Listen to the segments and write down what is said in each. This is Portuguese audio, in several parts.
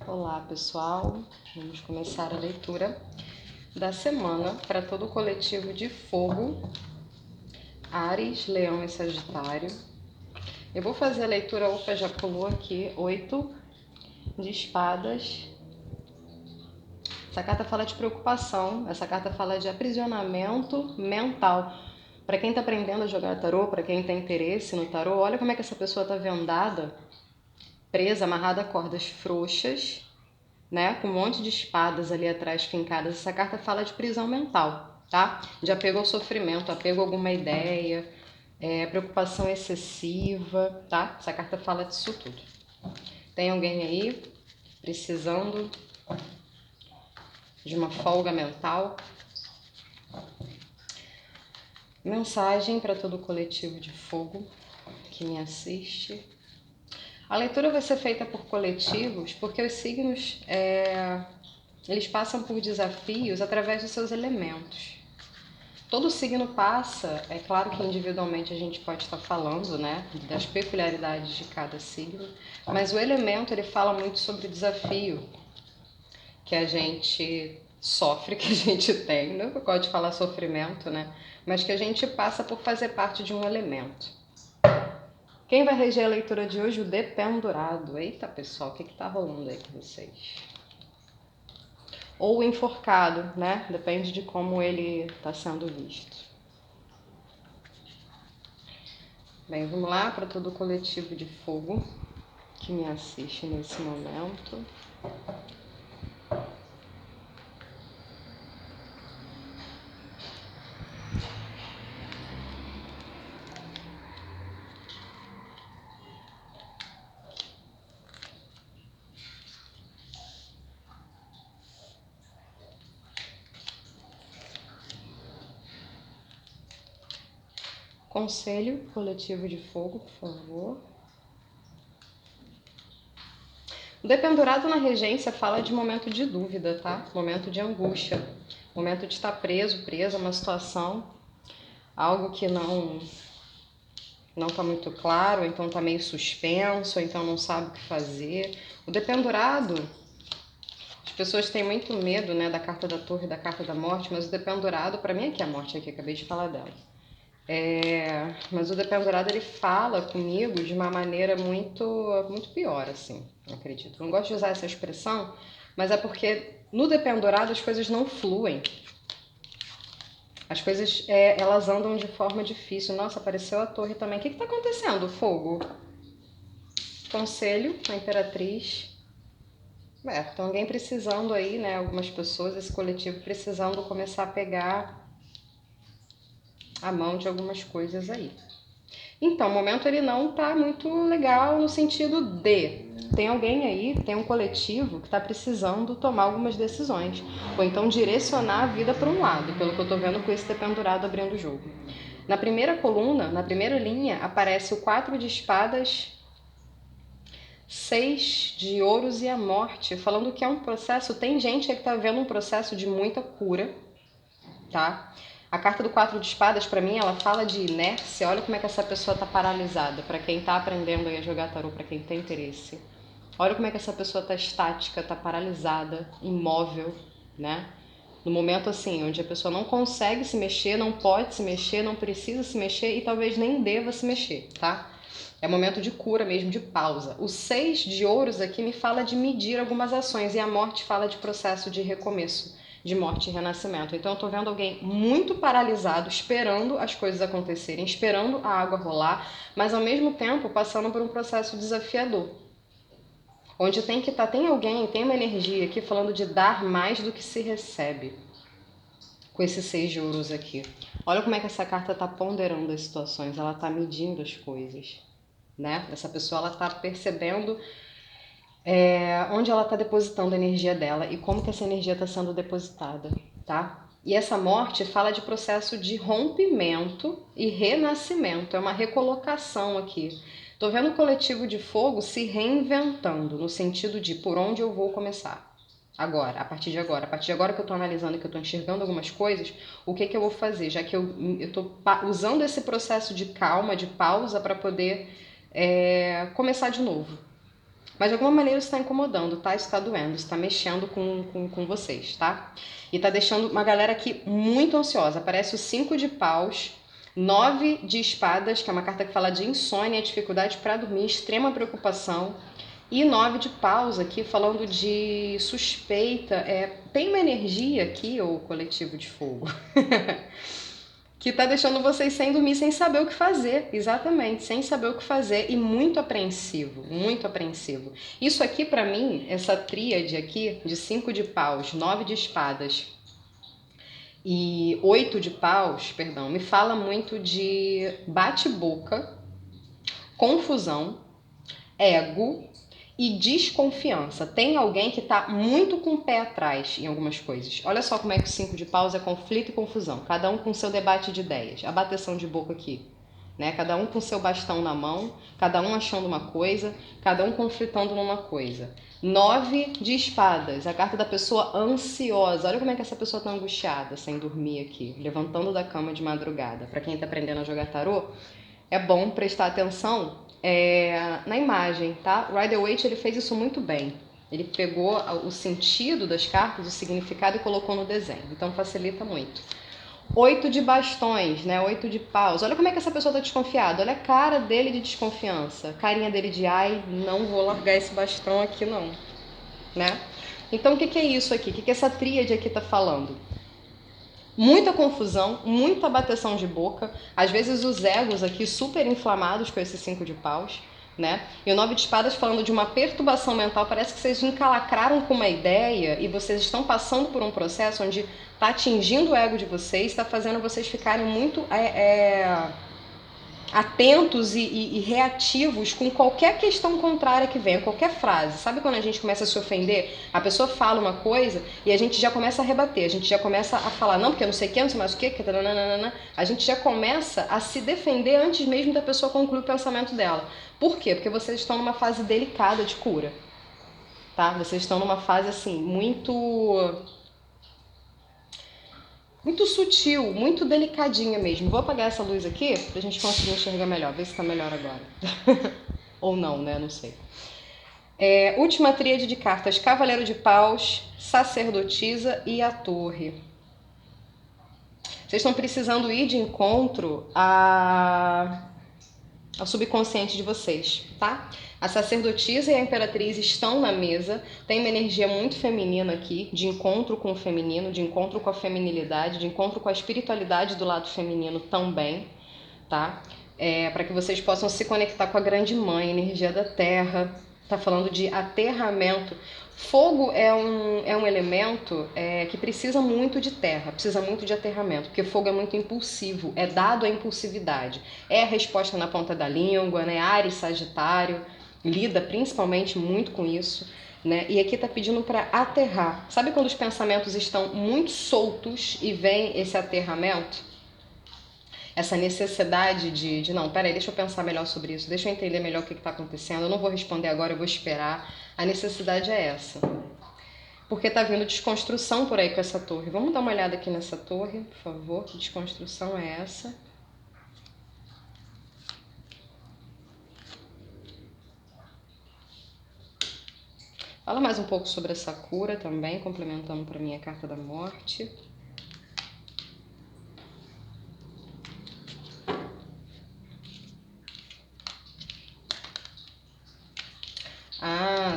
Olá, pessoal. Vamos começar a leitura da semana para todo o coletivo de fogo, Áries, Leão e Sagitário. Eu vou fazer a leitura, opa, já pulou aqui, 8 de espadas. Essa carta fala de preocupação, essa carta fala de aprisionamento mental. Para quem está aprendendo a jogar tarô, para quem tem interesse no tarô, olha como é que essa pessoa está vendada, presa, amarrada a cordas frouxas, né, com um monte de espadas ali atrás fincadas. Essa carta fala de prisão mental, tá? De apego ao sofrimento, apego a alguma ideia, preocupação excessiva, tá? Essa carta fala disso tudo. Tem alguém aí precisando de uma folga mental? Mensagem para todo o coletivo de fogo que me assiste. A leitura vai ser feita por coletivos porque os signos eles passam por desafios através dos seus elementos. Todo signo passa, é claro que individualmente a gente pode estar falando, né, das peculiaridades de cada signo, mas o elemento ele fala muito sobre o desafio que a gente sofre, que a gente tem, não pode falar sofrimento, né, mas que a gente passa por fazer parte de um elemento. Quem vai reger a leitura de hoje? O dependurado. Eita, pessoal, o que tá rolando aí com vocês? Ou o enforcado, né? Depende de como ele está sendo visto. Bem, vamos lá para todo o coletivo de fogo que me assiste nesse momento. Conselho coletivo de fogo, por favor. O dependurado na regência fala de momento de dúvida, tá? Momento de angústia, momento de estar preso, presa a uma situação, algo que não está muito claro, ou então está meio suspenso, ou então não sabe o que fazer. O dependurado, as pessoas têm muito medo, né, da carta da torre, da carta da morte, mas o dependurado, para mim aqui é a morte, aqui acabei de falar dela. Mas o dependurado ele fala comigo de uma maneira muito pior, assim, eu acredito. Eu não gosto de usar essa expressão, mas é porque no dependurado as coisas não fluem. As coisas, elas andam de forma difícil. Nossa, apareceu a torre também. O que está acontecendo? Fogo. Conselho, a imperatriz. Tem alguém precisando aí, né? Algumas pessoas, esse coletivo precisando começar a pegar a mão de algumas coisas aí. Então, o momento ele não tá muito legal no sentido de tem alguém aí, tem um coletivo que está precisando tomar algumas decisões, ou então direcionar a vida para um lado, pelo que eu tô vendo com esse dependurado abrindo o jogo. Na primeira coluna, na primeira linha, aparece o 4 de espadas, 6 de ouros e a morte, falando que é um processo, tem gente que tá vendo um processo de muita cura, tá? A carta do 4 de espadas, para mim, ela fala de inércia. Olha como é que essa pessoa tá paralisada. Para quem tá aprendendo a jogar tarô, para quem tem interesse. Olha como é que essa pessoa tá estática, tá paralisada, imóvel, né? No momento assim, onde a pessoa não consegue se mexer, não pode se mexer, não precisa se mexer e talvez nem deva se mexer, tá? É momento de cura mesmo, de pausa. O 6 de ouros aqui me fala de medir algumas ações e a morte fala de processo de recomeço, de morte e renascimento. Então eu tô vendo alguém muito paralisado, esperando as coisas acontecerem, esperando a água rolar, mas ao mesmo tempo passando por um processo desafiador. Onde tem que estar, tem alguém, tem uma energia aqui falando de dar mais do que se recebe. Com esses 6 de ouros aqui. Olha como é que essa carta tá ponderando as situações, ela tá medindo as coisas, né? Essa pessoa, ela tá percebendo onde ela tá depositando a energia dela e como que essa energia tá sendo depositada, tá? E essa morte fala de processo de rompimento e renascimento, é uma recolocação aqui. Tô vendo o coletivo de fogo se reinventando, no sentido de por onde eu vou começar. Agora, a partir de agora. A partir de agora que eu tô analisando, que eu tô enxergando algumas coisas, o que eu vou fazer? Já que eu tô usando esse processo de calma, de pausa, para poder começar de novo. Mas de alguma maneira isso está incomodando, tá? Isso está doendo, isso está mexendo com vocês, tá? E tá deixando uma galera aqui muito ansiosa. Aparece o 5 de paus, 9 de espadas, que é uma carta que fala de insônia, dificuldade para dormir, extrema preocupação. E 9 de paus aqui, falando de suspeita. Tem uma energia aqui, ô coletivo de fogo, que tá deixando vocês sem dormir, sem saber o que fazer. Exatamente, sem saber o que fazer e muito apreensivo, muito apreensivo. Isso aqui, pra mim, essa tríade aqui, de 5 de paus, 9 de espadas e 8 de paus, perdão, me fala muito de bate-boca, confusão, ego e desconfiança. Tem alguém que tá muito com o pé atrás em algumas coisas. Olha só como é que o 5 de paus é conflito e confusão. Cada um com seu debate de ideias. A bateção de boca aqui, né? Cada um com seu bastão na mão, cada um achando uma coisa, cada um conflitando numa coisa. 9 de espadas, a carta da pessoa ansiosa. Olha como é que essa pessoa tá angustiada, sem dormir aqui, levantando da cama de madrugada. Para quem tá aprendendo a jogar tarô, é bom prestar atenção na imagem, tá? O Rider-Waite, ele fez isso muito bem. Ele pegou o sentido das cartas, o significado e colocou no desenho. Então facilita muito. 8 de bastões, né? 8 de paus. Olha como é que essa pessoa tá desconfiada. Olha a cara dele de desconfiança. Carinha dele de ai, não vou largar esse bastão aqui não, né? Então o que é isso aqui? O que essa tríade aqui tá falando? Muita confusão, muita bateção de boca, às vezes os egos aqui super inflamados com esse 5 de paus, né? E o 9 de espadas falando de uma perturbação mental, parece que vocês encalacraram com uma ideia e vocês estão passando por um processo onde está atingindo o ego de vocês, está fazendo vocês ficarem muito atentos e reativos com qualquer questão contrária que venha, qualquer frase. Sabe quando a gente começa a se ofender? A pessoa fala uma coisa e a gente já começa a rebater, a gente já começa a falar, não, porque eu não sei o que, não sei mais o que, a gente já começa a se defender antes mesmo da pessoa concluir o pensamento dela. Por quê? Porque vocês estão numa fase delicada de cura, tá? Vocês estão numa fase, assim, muito sutil, muito delicadinha mesmo. Vou apagar essa luz aqui pra gente conseguir enxergar melhor. Ver se tá melhor agora. Ou não, né? Não sei. Última tríade de cartas. Cavaleiro de paus, sacerdotisa e a torre. Vocês estão precisando ir de encontro ao subconsciente de vocês, tá? A sacerdotisa e a imperatriz estão na mesa, tem uma energia muito feminina aqui, de encontro com o feminino, de encontro com a feminilidade, de encontro com a espiritualidade do lado feminino também, tá? Para que vocês possam se conectar com a grande mãe, energia da terra, tá falando de aterramento. Fogo é um elemento que precisa muito de terra, precisa muito de aterramento, porque fogo é muito impulsivo, é dado a impulsividade. É a resposta na ponta da língua, né? Áries, Sagitário, lida principalmente muito com isso, né? E aqui tá pedindo para aterrar. Sabe quando os pensamentos estão muito soltos e vem esse aterramento? Essa necessidade de não, peraí, deixa eu pensar melhor sobre isso, deixa eu entender melhor o que está acontecendo, eu não vou responder agora, eu vou esperar. A necessidade é essa. Porque tá vindo desconstrução por aí com essa torre. Vamos dar uma olhada aqui nessa torre, por favor. Que desconstrução é essa? Fala mais um pouco sobre essa cura também, complementando para mim a carta da morte.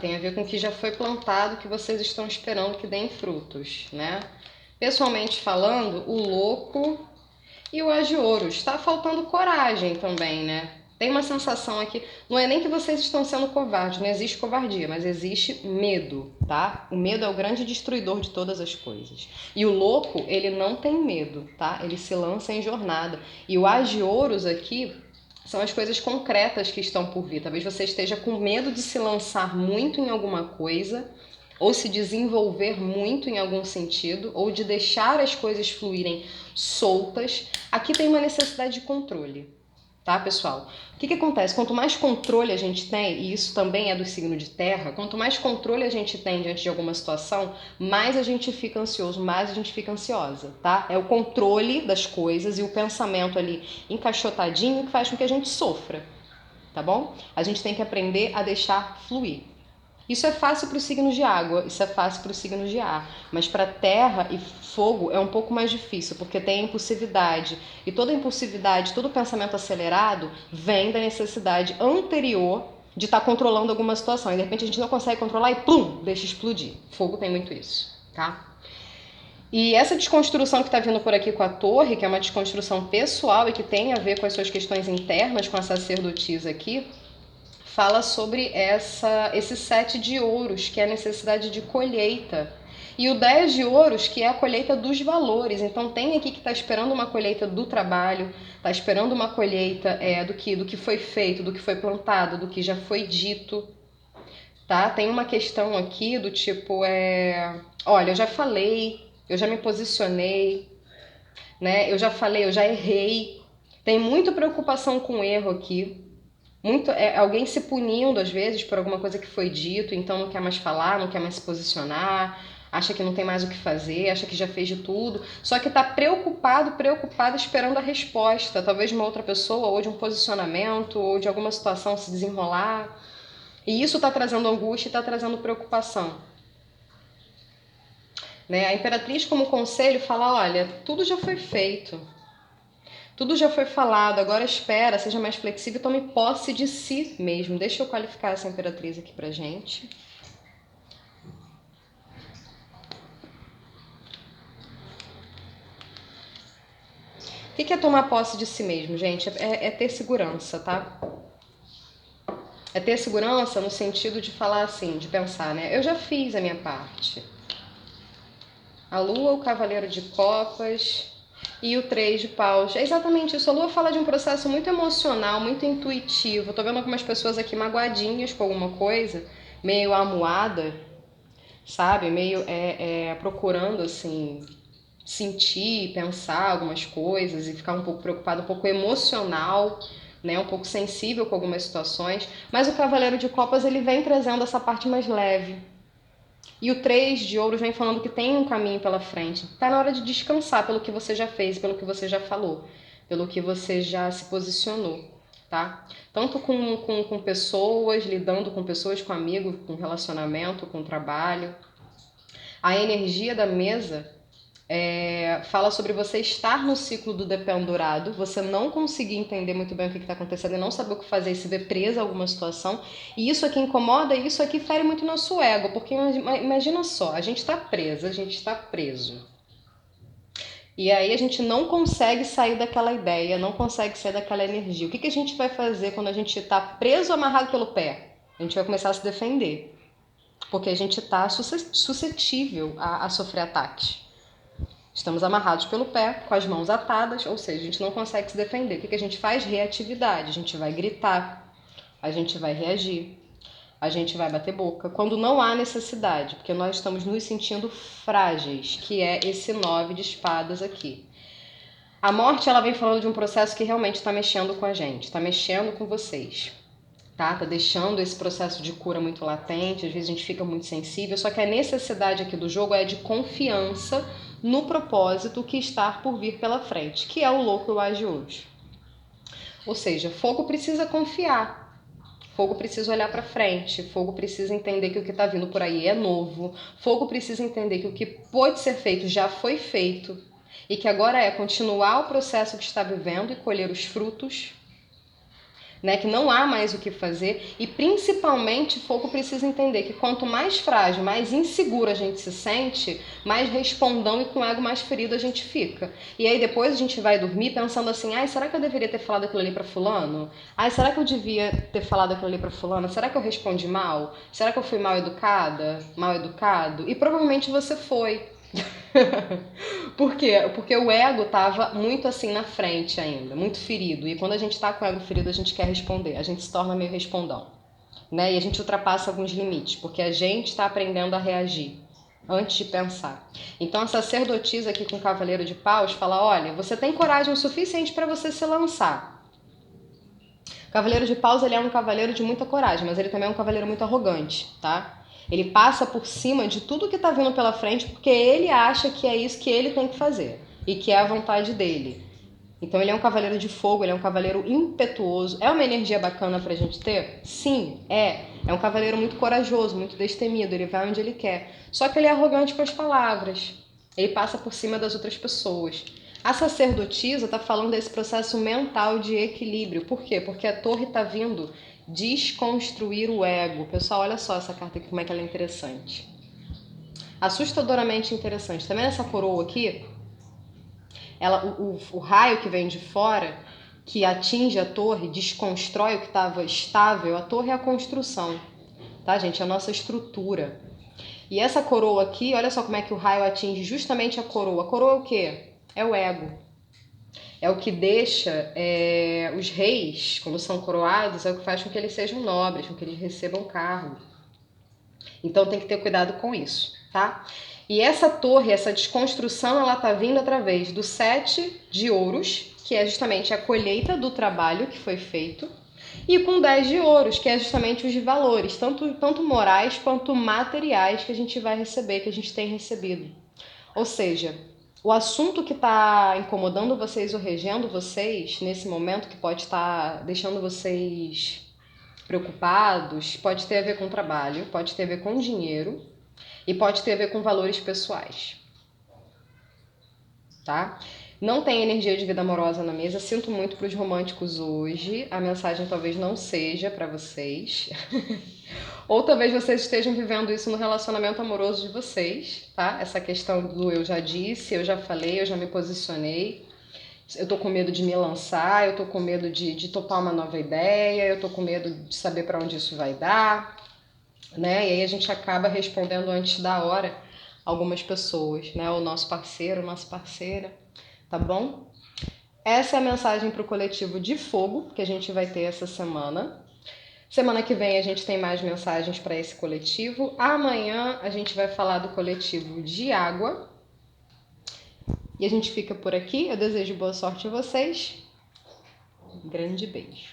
Tem a ver com o que já foi plantado, que vocês estão esperando que deem frutos, né? Pessoalmente falando, o louco e o As de Ouros. Está faltando coragem também, né? Tem uma sensação aqui, não é nem que vocês estão sendo covardes, não existe covardia, mas existe medo, tá? O medo é o grande destruidor de todas as coisas. E o louco, ele não tem medo, tá? Ele se lança em jornada. E o As de Ouros aqui são as coisas concretas que estão por vir. Talvez você esteja com medo de se lançar muito em alguma coisa, ou se desenvolver muito em algum sentido, ou de deixar as coisas fluírem soltas. Aqui tem uma necessidade de controle, tá, pessoal? O que acontece? Quanto mais controle a gente tem, e isso também é do signo de terra, quanto mais controle a gente tem diante de alguma situação, mais a gente fica ansioso, mais a gente fica ansiosa, tá? É o controle das coisas e o pensamento ali encaixotadinho que faz com que a gente sofra, tá bom? A gente tem que aprender a deixar fluir. Isso é fácil para os signos de água, isso é fácil para os signos de ar, mas para terra e fogo é um pouco mais difícil, porque tem a impulsividade, e toda impulsividade, todo pensamento acelerado vem da necessidade anterior de estar controlando alguma situação, e de repente a gente não consegue controlar e plum, deixa explodir. Fogo tem muito isso, tá? E essa desconstrução que está vindo por aqui com a torre, que é uma desconstrução pessoal e que tem a ver com as suas questões internas, com a sacerdotisa aqui, fala sobre esse 7 de ouros, que é a necessidade de colheita. E o 10 de ouros, que é a colheita dos valores. Então tem aqui que está esperando uma colheita do trabalho, está esperando uma colheita do que foi feito, do que foi plantado, do que já foi dito. Tá? Tem uma questão aqui do tipo, olha, eu já falei, eu já me posicionei, né? Eu já falei, eu já errei. Tem muita preocupação com o erro aqui. Muito, alguém se punindo às vezes por alguma coisa que foi dito, então não quer mais falar, não quer mais se posicionar, acha que não tem mais o que fazer, acha que já fez de tudo, só que está preocupado esperando a resposta, talvez de uma outra pessoa, ou de um posicionamento, ou de alguma situação se desenrolar. E isso está trazendo angústia e está trazendo preocupação. Né? A Imperatriz, como conselho, fala: olha, tudo já foi feito. Tudo já foi falado, agora espera, seja mais flexível e tome posse de si mesmo. Deixa eu qualificar essa Imperatriz aqui pra gente. O que é tomar posse de si mesmo, gente? É ter segurança, tá? É ter segurança no sentido de falar assim, de pensar, né? Eu já fiz a minha parte. A Lua, o Cavaleiro de Copas e o 3 de paus. É exatamente isso. A Lua fala de um processo muito emocional, muito intuitivo. Tô vendo algumas pessoas aqui magoadinhas com alguma coisa, meio amuada, sabe? Meio procurando, assim, sentir, pensar algumas coisas e ficar um pouco preocupado, um pouco emocional, né? Um pouco sensível com algumas situações. Mas o Cavaleiro de Copas, ele vem trazendo essa parte mais leve. E o 3 de ouros vem falando que tem um caminho pela frente. Tá na hora de descansar pelo que você já fez, pelo que você já falou, pelo que você já se posicionou, tá? Tanto com pessoas, lidando com pessoas, com amigos, com relacionamento, com trabalho. A energia da mesa fala sobre você estar no ciclo do dependurado, você não conseguir entender muito bem o que está acontecendo e não saber o que fazer e se ver presa a alguma situação. E isso aqui incomoda e isso aqui fere muito nosso ego, porque imagina só, a gente está presa, a gente está preso. E aí a gente não consegue sair daquela ideia, não consegue sair daquela energia. O que a gente vai fazer quando a gente está preso, amarrado pelo pé? A gente vai começar a se defender, porque a gente está suscetível a sofrer ataques. Estamos amarrados pelo pé, com as mãos atadas, ou seja, a gente não consegue se defender. O que a gente faz? Reatividade. A gente vai gritar, a gente vai reagir, a gente vai bater boca, quando não há necessidade, porque nós estamos nos sentindo frágeis, que é esse 9 de espadas aqui. A morte, ela vem falando de um processo que realmente está mexendo com a gente, está mexendo com vocês. Tá deixando esse processo de cura muito latente, às vezes a gente fica muito sensível, só que a necessidade aqui do jogo é de confiança no propósito que está por vir pela frente, que é o louco e o As de Ouros. Ou seja, fogo precisa confiar, fogo precisa olhar para frente, fogo precisa entender que o que está vindo por aí é novo, fogo precisa entender que o que pode ser feito já foi feito e que agora é continuar o processo que está vivendo e colher os frutos, né, que não há mais o que fazer, e principalmente fogo precisa entender que quanto mais frágil, mais inseguro a gente se sente, mais respondão e com o ego mais ferido a gente fica. E aí depois a gente vai dormir pensando assim: ai, será que eu deveria ter falado aquilo ali para fulano? Ai, será que eu devia ter falado aquilo ali para fulano? Será que eu respondi mal? Será que eu fui mal educada? Mal educado? E provavelmente você foi. Por quê? Porque o ego tava muito assim na frente ainda, muito ferido. E quando a gente tá com o ego ferido, a gente quer responder, a gente se torna meio respondão, né? E a gente ultrapassa alguns limites, porque a gente está aprendendo a reagir antes de pensar. Então a sacerdotisa aqui com o Cavaleiro de Paus fala: olha, você tem coragem o suficiente para você se lançar. O Cavaleiro de Paus, ele é um cavaleiro de muita coragem, mas ele também é um cavaleiro muito arrogante, tá? Ele passa por cima de tudo que está vindo pela frente porque ele acha que é isso que ele tem que fazer e que é a vontade dele. Então ele é um cavaleiro de fogo, ele é um cavaleiro impetuoso. É uma energia bacana pra gente ter? Sim, é. É um cavaleiro muito corajoso, muito destemido, ele vai onde ele quer. Só que ele é arrogante com as palavras. Ele passa por cima das outras pessoas. A sacerdotisa está falando desse processo mental de equilíbrio. Por quê? Porque a torre está vindo desconstruir o ego. Pessoal, olha só essa carta aqui, como é que ela é interessante. Assustadoramente interessante. Tá vendo essa coroa aqui? O raio que vem de fora, que atinge a torre, desconstrói o que estava estável. A torre é a construção, tá, gente? É a nossa estrutura. E essa coroa aqui, olha só como é que o raio atinge justamente a coroa. A coroa é o quê? É o ego. É o que deixa os reis, quando são coroados, é o que faz com que eles sejam nobres, com que eles recebam cargo. Então tem que ter cuidado com isso, tá? E essa torre, essa desconstrução, ela tá vindo através do 7 de ouros, que é justamente a colheita do trabalho que foi feito, e com 10 de ouros, que é justamente os valores, tanto morais quanto materiais que a gente vai receber, que a gente tem recebido. Ou seja, o assunto que está incomodando vocês ou regendo vocês nesse momento, que pode estar deixando vocês preocupados, pode ter a ver com trabalho, pode ter a ver com dinheiro e pode ter a ver com valores pessoais, tá? Não tem energia de vida amorosa na mesa, sinto muito para os românticos hoje, a mensagem talvez não seja para vocês. Ou talvez vocês estejam vivendo isso no relacionamento amoroso de vocês, tá? Essa questão do eu já disse, eu já falei, eu já me posicionei. Eu tô com medo de me lançar, eu tô com medo de topar uma nova ideia, eu tô com medo de saber para onde isso vai dar, né? E aí a gente acaba respondendo antes da hora algumas pessoas, né? O nosso parceiro, nossa parceira, tá bom? Essa é a mensagem para o coletivo de fogo que a gente vai ter essa semana. Semana que vem a gente tem mais mensagens para esse coletivo. Amanhã a gente vai falar do coletivo de água. E a gente fica por aqui. Eu desejo boa sorte a vocês. Um grande beijo.